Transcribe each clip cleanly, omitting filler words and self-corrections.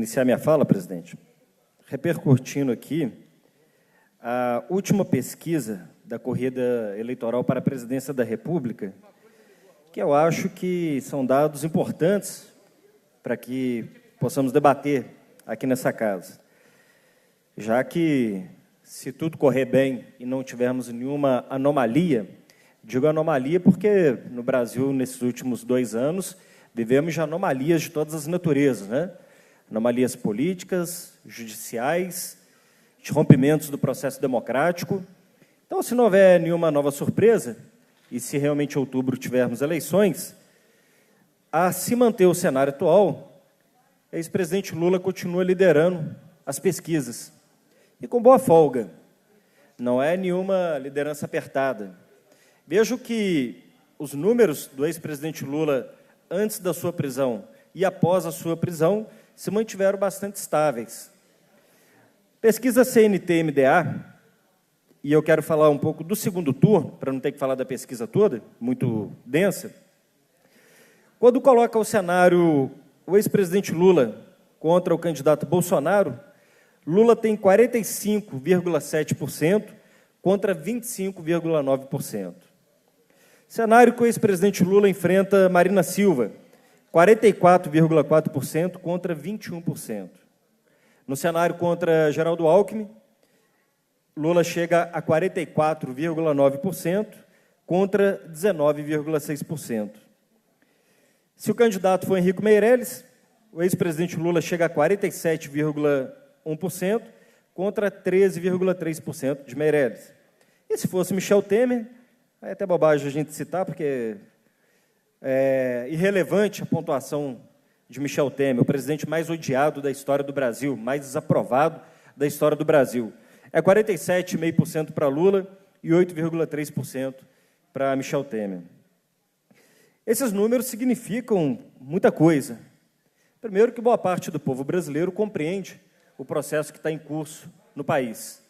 iniciar minha fala, presidente, repercutindo aqui a última pesquisa da corrida eleitoral para a presidência da República, que eu acho que são dados importantes para que possamos debater aqui nessa casa. Já que, se tudo correr bem e não tivermos nenhuma anomalia, digo anomalia porque no Brasil, nesses últimos 2 anos, vivemos de anomalias de todas as naturezas, né? Anomalias políticas, judiciais, de rompimentos do processo democrático. Então, se não houver nenhuma nova surpresa, e se realmente em outubro tivermos eleições, a se manter o cenário atual, o ex-presidente Lula continua liderando as pesquisas. E com boa folga. Não é nenhuma liderança apertada. Vejo que os números do ex-presidente Lula antes da sua prisão e após a sua prisão se mantiveram bastante estáveis. Pesquisa CNT-MDA, e eu quero falar um pouco do segundo turno, para não ter que falar da pesquisa toda, muito densa. Quando coloca o cenário o ex-presidente Lula contra o candidato Bolsonaro, Lula tem 45,7% contra 25,9%. Cenário que o ex-presidente Lula enfrenta Marina Silva, 44,4% contra 21%. No cenário contra Geraldo Alckmin, Lula chega a 44,9% contra 19,6%. Se o candidato for Henrique Meirelles, o ex-presidente Lula chega a 47,1% contra 13,3% de Meirelles. E se fosse Michel Temer, é até bobagem a gente citar, porque é irrelevante a pontuação de Michel Temer, o presidente mais odiado da história do Brasil, mais desaprovado da história do Brasil. É 47,5% para Lula e 8,3% para Michel Temer. Esses números significam muita coisa. Primeiro, que boa parte do povo brasileiro compreende o processo que está em curso no país,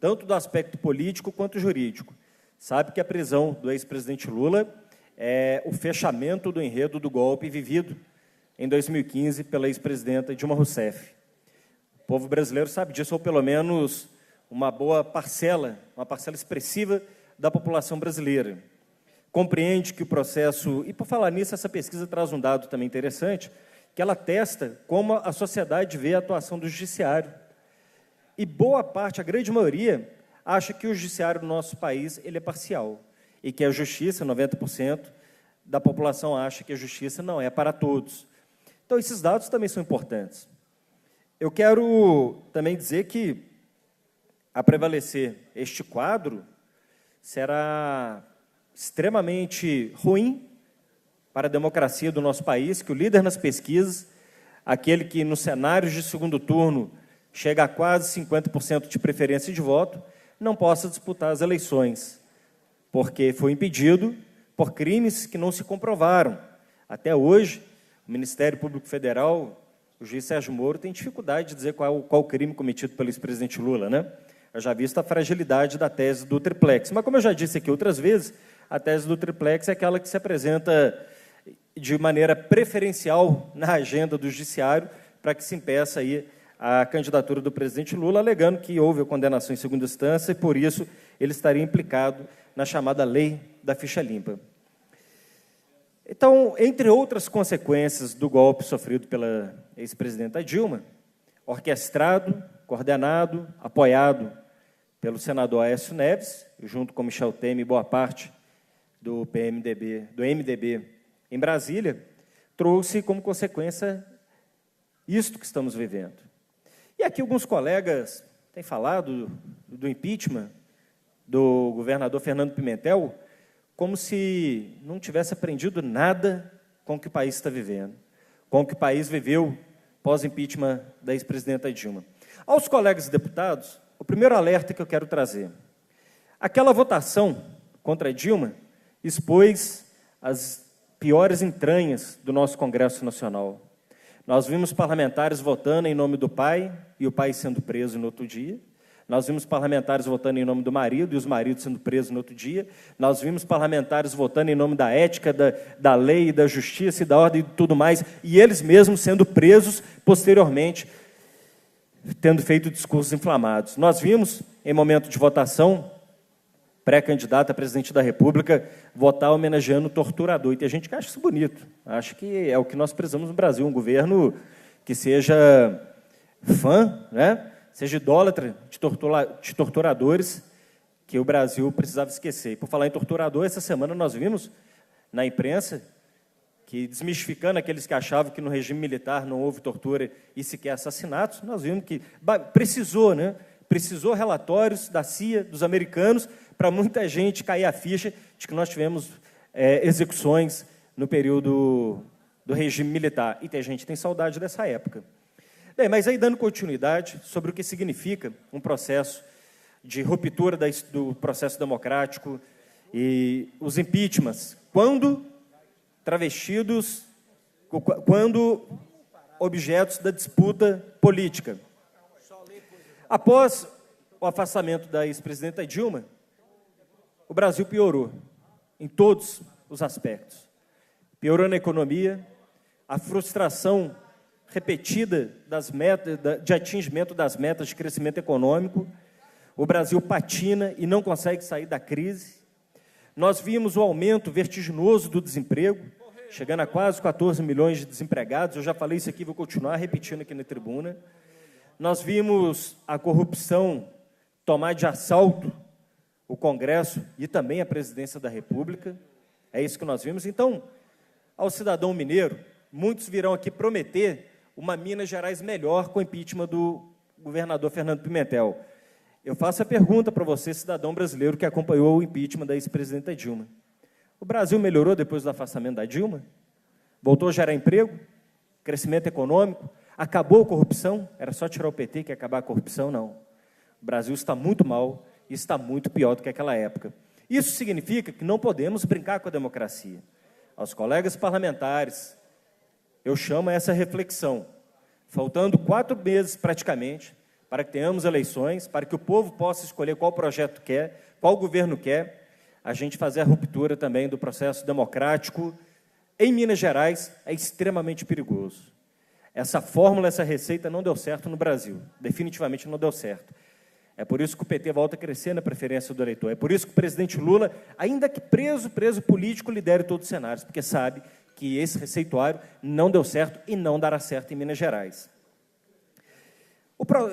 tanto do aspecto político quanto jurídico. Sabe que a prisão do ex-presidente Lula é o fechamento do enredo do golpe vivido em 2015 pela ex-presidenta Dilma Rousseff. O povo brasileiro sabe disso, ou pelo menos uma boa parcela, uma parcela expressiva da população brasileira. Compreende que o processo... E, por falar nisso, essa pesquisa traz um dado também interessante, que ela testa como a sociedade vê a atuação do judiciário. E boa parte, a grande maioria, acha que o judiciário do nosso país ele é parcial e que a justiça, 90% da população acha que a justiça não é para todos. Então, esses dados também são importantes. Eu quero também dizer que, a prevalecer este quadro, será extremamente ruim para a democracia do nosso país, que o líder nas pesquisas, aquele que nos cenários de segundo turno chega a quase 50% de preferência de voto, não possa disputar as eleições, porque foi impedido por crimes que não se comprovaram. Até hoje, o Ministério Público Federal, o juiz Sérgio Moro, tem dificuldade de dizer qual o crime cometido pelo ex-presidente Lula, né? Eu já visto a fragilidade da tese do triplex. Mas, como eu já disse aqui outras vezes, a tese do triplex é aquela que se apresenta de maneira preferencial na agenda do judiciário para que se impeça aí a candidatura do presidente Lula, alegando que houve a condenação em segunda instância e, por isso, ele estaria implicado na chamada lei da ficha limpa. Então, entre outras consequências do golpe sofrido pela ex-presidenta Dilma, orquestrado, coordenado, apoiado pelo senador Aécio Neves, junto com Michel Temer e boa parte do MDB em Brasília, trouxe como consequência isto que estamos vivendo. E aqui alguns colegas têm falado do impeachment do governador Fernando Pimentel, como se não tivesse aprendido nada com o que o país está vivendo, com o que o país viveu pós-impeachment da ex-presidenta Dilma. Aos colegas deputados, o primeiro alerta que eu quero trazer. Aquela votação contra a Dilma expôs as piores entranhas do nosso Congresso Nacional. Nós vimos parlamentares votando em nome do pai, e o pai sendo preso no outro dia. Nós vimos parlamentares votando em nome do marido e os maridos sendo presos no outro dia. Nós vimos parlamentares votando em nome da ética, da lei, da justiça e da ordem e tudo mais, e eles mesmos sendo presos posteriormente, tendo feito discursos inflamados. Nós vimos, em momento de votação, pré-candidato a presidente da República votar homenageando o torturador. E tem gente que acha isso bonito. Acha que é o que nós precisamos no Brasil, um governo que seja fã, né? Seja idólatra de torturadores, que o Brasil precisava esquecer. E, por falar em torturador, essa semana nós vimos na imprensa que, desmistificando aqueles que achavam que no regime militar não houve tortura e sequer assassinatos, nós vimos que precisou, né? Precisou relatórios da CIA, dos americanos, para muita gente cair a ficha de que nós tivemos execuções no período do regime militar. E tem gente que tem saudade dessa época. Bem, mas aí, dando continuidade sobre o que significa um processo de ruptura do processo democrático e os impeachments, quando travestidos, quando objetos da disputa política. Após o afastamento da ex-presidenta Dilma, o Brasil piorou em todos os aspectos. Piorou na economia, a frustração repetida de atingimento das metas de crescimento econômico. O Brasil patina e não consegue sair da crise. Nós vimos o aumento vertiginoso do desemprego, chegando a quase 14 milhões de desempregados. Eu já falei isso aqui, vou continuar repetindo aqui na tribuna. Nós vimos a corrupção tomar de assalto o Congresso e também a presidência da República. É isso que nós vimos. Então, ao cidadão mineiro, muitos virão aqui prometer uma Minas Gerais melhor com o impeachment do governador Fernando Pimentel. Eu faço a pergunta para você, cidadão brasileiro que acompanhou o impeachment da ex-presidenta Dilma. O Brasil melhorou depois do afastamento da Dilma? Voltou a gerar emprego? Crescimento econômico? Acabou a corrupção? Era só tirar o PT que ia acabar a corrupção? Não. O Brasil está muito mal e está muito pior do que aquela época. Isso significa que não podemos brincar com a democracia. Aos colegas parlamentares, eu chamo a essa reflexão. Faltando 4 meses, praticamente, para que tenhamos eleições, para que o povo possa escolher qual projeto quer, qual governo quer, a gente fazer a ruptura também do processo democrático em Minas Gerais é extremamente perigoso. Essa fórmula, essa receita não deu certo no Brasil. Definitivamente não deu certo. É por isso que o PT volta a crescer na preferência do eleitor. É por isso que o presidente Lula, ainda que preso político, lidere todos os cenários, porque sabe que esse receituário não deu certo e não dará certo em Minas Gerais.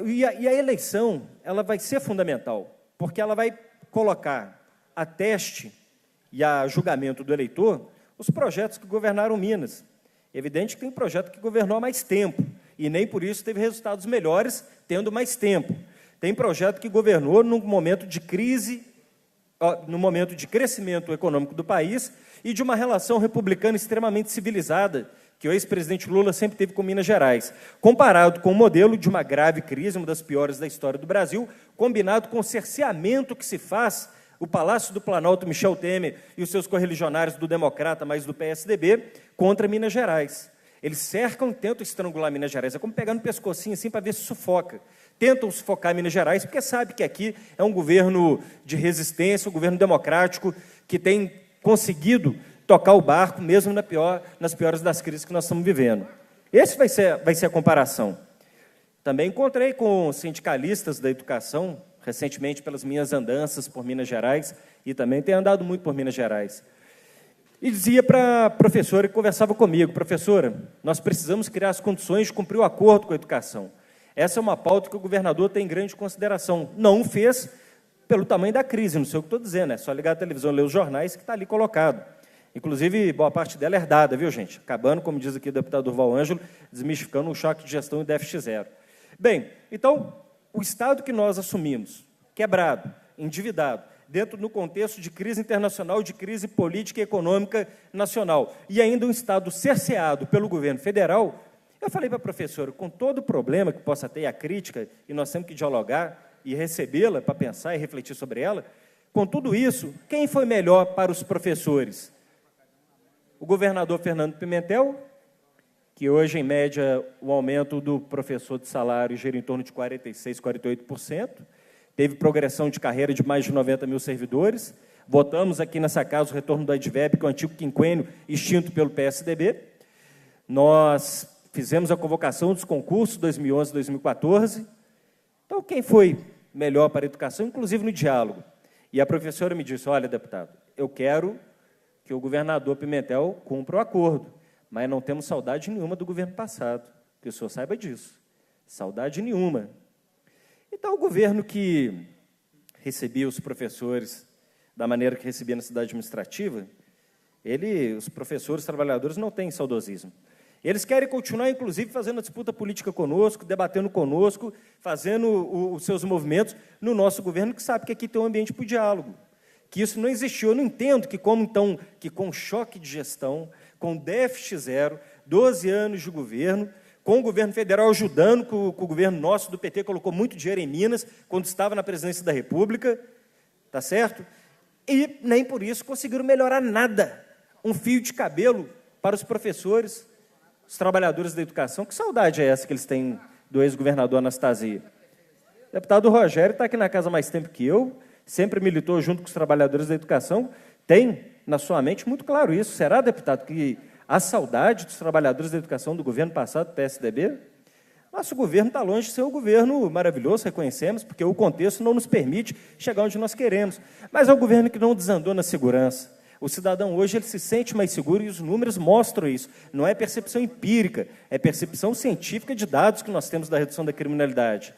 E a eleição ela vai ser fundamental, porque ela vai colocar a teste e a julgamento do eleitor os projetos que governaram Minas. É evidente que tem projeto que governou há mais tempo, e nem por isso teve resultados melhores, tendo mais tempo. Tem projeto que governou num momento de crise, no momento de crescimento econômico do país e de uma relação republicana extremamente civilizada, que o ex-presidente Lula sempre teve com Minas Gerais, comparado com o modelo de uma grave crise, uma das piores da história do Brasil, combinado com o cerceamento que se faz, o Palácio do Planalto, Michel Temer e os seus correligionários do Democrata, mais do PSDB, contra Minas Gerais. Eles cercam e tentam estrangular Minas Gerais. É como pegar no pescocinho assim para ver se sufoca. Tentam sufocar Minas Gerais, porque sabe que aqui é um governo de resistência, um governo democrático, que tem conseguido tocar o barco, mesmo nas piores das crises que nós estamos vivendo. Esse vai ser a comparação. Também encontrei com sindicalistas da educação, recentemente pelas minhas andanças por Minas Gerais, e também tenho andado muito por Minas Gerais. E dizia para a professora que conversava comigo: professora, nós precisamos criar as condições de cumprir o acordo com a educação. Essa é uma pauta que o governador tem em grande consideração. Não fez pelo tamanho da crise, não sei o que estou dizendo, é só ligar a televisão, ler os jornais, que está ali colocado. Inclusive, boa parte dela é herdada, viu, gente? Acabando, como diz aqui o deputado Durval Ângelo, desmistificando o choque de gestão e déficit zero. Bem, então, o Estado que nós assumimos, quebrado, endividado, dentro do contexto de crise internacional, de crise política e econômica nacional, e ainda um Estado cerceado pelo governo federal, eu falei para a professora, com todo o problema que possa ter, a crítica, e nós temos que dialogar e recebê-la para pensar e refletir sobre ela, com tudo isso, quem foi melhor para os professores? O governador Fernando Pimentel, que hoje, em média, o aumento do professor de salário gira em torno de 46%, 48%, teve progressão de carreira de mais de 90 mil servidores. Votamos aqui nessa casa o retorno do Advep, que é o antigo quinquênio extinto pelo PSDB. Nós fizemos a convocação dos concursos 2011 e 2014. Então, quem foi melhor para a educação, inclusive no diálogo? E a professora me disse, olha, deputado, eu quero que o governador Pimentel cumpra o acordo, mas não temos saudade nenhuma do governo passado, que o senhor saiba disso. Saudade nenhuma. Então, o governo que recebia os professores da maneira que recebia na cidade administrativa, os professores, os trabalhadores, não têm saudosismo. Eles querem continuar, inclusive, fazendo a disputa política conosco, debatendo conosco, fazendo os seus movimentos no nosso governo, que sabe que aqui tem um ambiente para o diálogo, que isso não existiu. Eu não entendo que, que com choque de gestão, com déficit zero, 12 anos de governo, com o governo federal ajudando, que o governo nosso do PT colocou muito dinheiro em Minas, quando estava na presidência da República, tá certo? E nem por isso conseguiram melhorar nada, um fio de cabelo para os professores, os trabalhadores da educação. Que saudade é essa que eles têm do ex-governador Anastasia? O deputado Rogério está aqui na casa há mais tempo que eu, sempre militou junto com os trabalhadores da educação, tem na sua mente muito claro isso. Será, deputado, que há saudade dos trabalhadores da educação do governo passado, do PSDB? Nosso governo está longe de ser um governo maravilhoso, reconhecemos, porque o contexto não nos permite chegar onde nós queremos. Mas é um governo que não desandou na segurança. O cidadão hoje ele se sente mais seguro e os números mostram isso. Não é percepção empírica, é percepção científica de dados que nós temos da redução da criminalidade.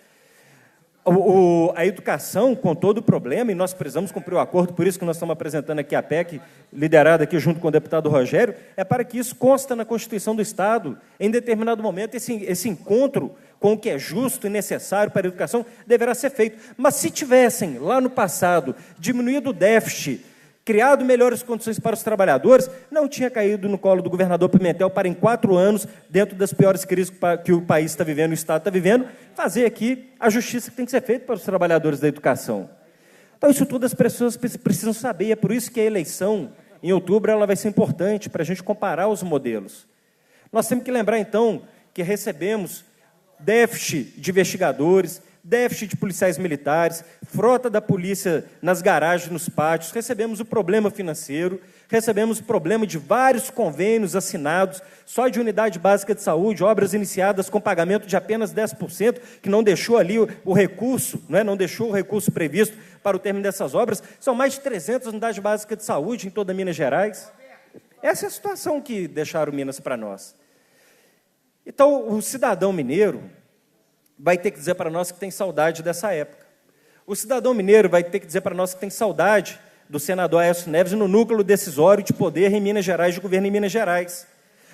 A educação, com todo o problema, e nós precisamos cumprir o acordo, por isso que nós estamos apresentando aqui a PEC, liderada aqui junto com o deputado Rogério, é para que isso consta na Constituição do Estado. Em determinado momento, esse encontro com o que é justo e necessário para a educação deverá ser feito. Mas se tivessem, lá no passado, diminuído o déficit, criado melhores condições para os trabalhadores, não tinha caído no colo do governador Pimentel para, em 4 anos, dentro das piores crises que o país está vivendo, o Estado está vivendo, fazer aqui a justiça que tem que ser feita para os trabalhadores da educação. Então, isso tudo as pessoas precisam saber, é por isso que a eleição, em outubro, ela vai ser importante para a gente comparar os modelos. Nós temos que lembrar, então, que recebemos déficit de investigadores, déficit de policiais militares, frota da polícia nas garagens, nos pátios, recebemos o problema financeiro, recebemos o problema de vários convênios assinados, só de unidade básica de saúde, obras iniciadas com pagamento de apenas 10%, que não deixou ali o recurso, não deixou o recurso previsto para o término dessas obras, são mais de 300 unidades básicas de saúde em toda Minas Gerais. Essa é a situação que deixaram Minas para nós. Então, o cidadão mineiro vai ter que dizer para nós que tem saudade dessa época. O cidadão mineiro vai ter que dizer para nós que tem saudade do senador Aécio Neves no núcleo decisório de poder em Minas Gerais, de governo em Minas Gerais.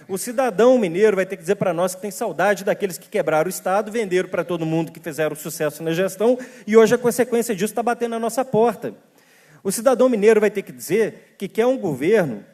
O cidadão mineiro vai ter que dizer para nós que tem saudade daqueles que quebraram o Estado, venderam para todo mundo, que fizeram sucesso na gestão, e hoje a consequência disso está batendo na nossa porta. O cidadão mineiro vai ter que dizer que quer um governo,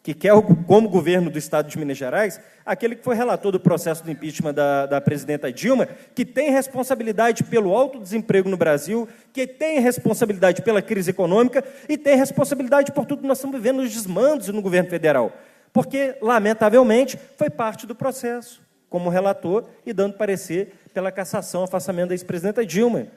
que quer, como governo do Estado de Minas Gerais, aquele que foi relator do processo do impeachment da presidenta Dilma, que tem responsabilidade pelo alto desemprego no Brasil, que tem responsabilidade pela crise econômica e tem responsabilidade por tudo que nós estamos vivendo nos desmandos no governo federal, porque, lamentavelmente, foi parte do processo, como relator e dando parecer pela cassação, afastamento da ex-presidenta Dilma.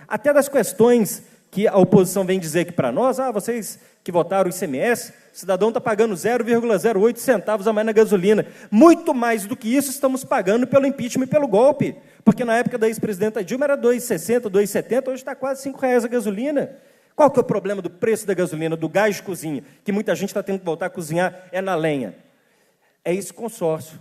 Até das questões que a oposição vem dizer aqui para nós, vocês que votaram o ICMS, o cidadão está pagando 0,08 centavos a mais na gasolina. Muito mais do que isso estamos pagando pelo impeachment e pelo golpe, porque na época da ex-presidenta Dilma era 2,60, 2,70, hoje está quase R$5 a gasolina. Qual que é o problema do preço da gasolina, do gás de cozinha, que muita gente está tendo que voltar a cozinhar, é na lenha? É esse consórcio,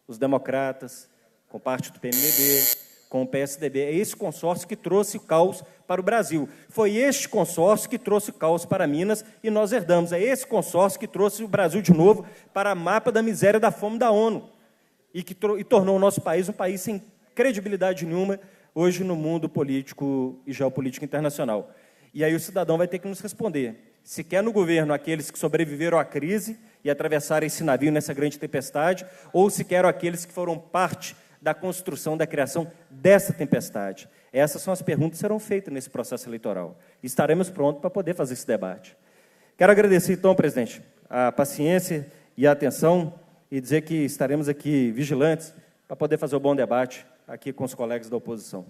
os democratas, com parte do PMDB, com o PSDB, é esse consórcio que trouxe o caos para o Brasil. Foi este consórcio que trouxe o caos para Minas e nós herdamos. É esse consórcio que trouxe o Brasil de novo para o mapa da miséria e da fome da ONU e tornou o nosso país um país sem credibilidade nenhuma hoje no mundo político e geopolítico internacional. E aí o cidadão vai ter que nos responder se quer no governo aqueles que sobreviveram à crise e atravessaram esse navio nessa grande tempestade, ou se quer aqueles que foram parte da construção, da criação dessa tempestade. Essas são as perguntas que serão feitas nesse processo eleitoral. Estaremos prontos para poder fazer esse debate. Quero agradecer, então, presidente, a paciência e a atenção e dizer que estaremos aqui vigilantes para poder fazer o bom debate aqui com os colegas da oposição.